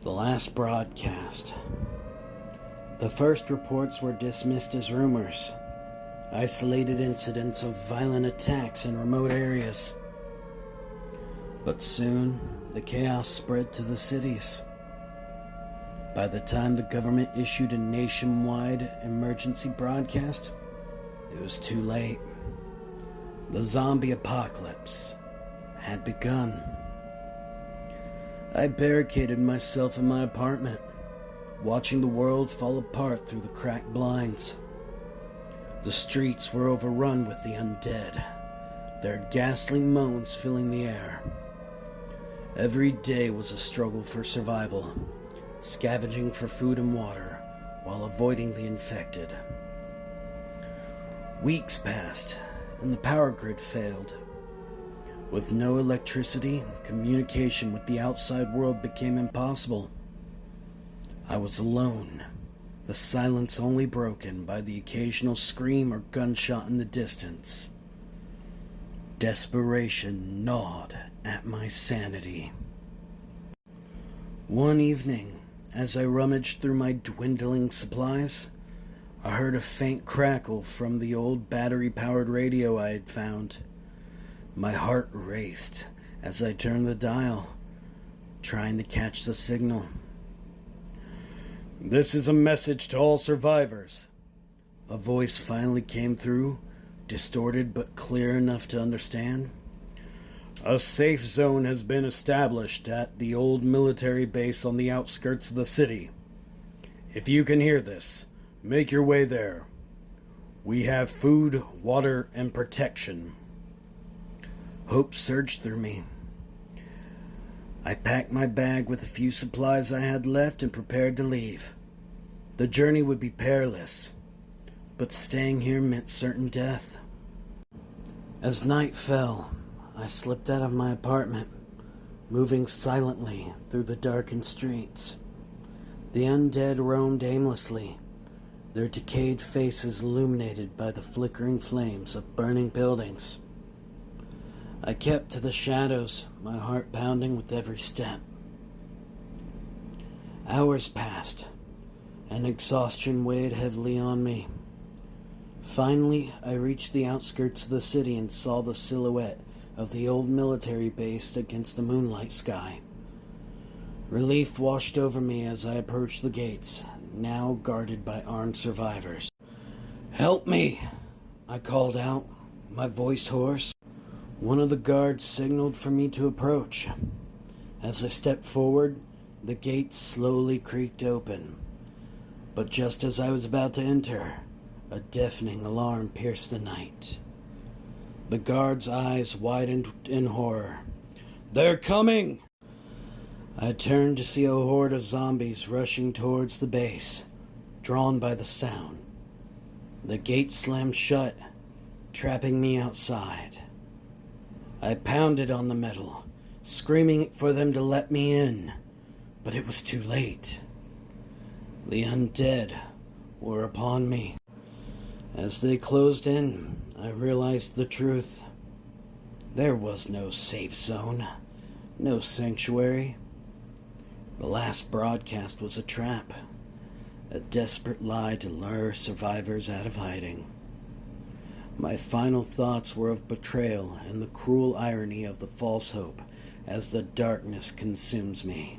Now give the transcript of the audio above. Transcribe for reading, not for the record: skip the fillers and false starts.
The last broadcast. The first reports were dismissed as rumors, isolated incidents of violent attacks in remote areas. But soon, the chaos spread to the cities. By the time the government issued a nationwide emergency broadcast, it was too late. The zombie apocalypse had begun. I barricaded myself in my apartment, watching the world fall apart through the cracked blinds. The streets were overrun with the undead, their ghastly moans filling the air. Every day was a struggle for survival, scavenging for food and water while avoiding the infected. Weeks passed, and the power grid failed. With no electricity, communication with the outside world became impossible. I was alone, the silence only broken by the occasional scream or gunshot in the distance. Desperation gnawed at my sanity. One evening, as I rummaged through my dwindling supplies, I heard a faint crackle from the old battery-powered radio I had found. My heart raced as I turned the dial, trying to catch the signal. "This is a message to all survivors." A voice finally came through, distorted but clear enough to understand. "A safe zone has been established at the old military base on the outskirts of the city. If you can hear this, make your way there. We have food, water, and protection." Hope surged through me. I packed my bag with the few supplies I had left and prepared to leave. The journey would be perilous, but staying here meant certain death. As night fell, I slipped out of my apartment, moving silently through the darkened streets. The undead roamed aimlessly, their decayed faces illuminated by the flickering flames of burning buildings. I kept to the shadows, my heart pounding with every step. Hours passed, and exhaustion weighed heavily on me. Finally, I reached the outskirts of the city and saw the silhouette of the old military base against the moonlight sky. Relief washed over me as I approached the gates, now guarded by armed survivors. "Help me!" I called out, my voice hoarse. One of the guards signaled for me to approach. As I stepped forward, the gates slowly creaked open. But just as I was about to enter, a deafening alarm pierced the night. The guard's eyes widened in horror. "They're coming!" I turned to see a horde of zombies rushing towards the base, drawn by the sound. The gate slammed shut, trapping me outside. I pounded on the metal, screaming for them to let me in, but it was too late. The undead were upon me. As they closed in, I realized the truth. There was no safe zone, no sanctuary. The last broadcast was a trap, a desperate lie to lure survivors out of hiding. My final thoughts were of betrayal and the cruel irony of the false hope as the darkness consumes me.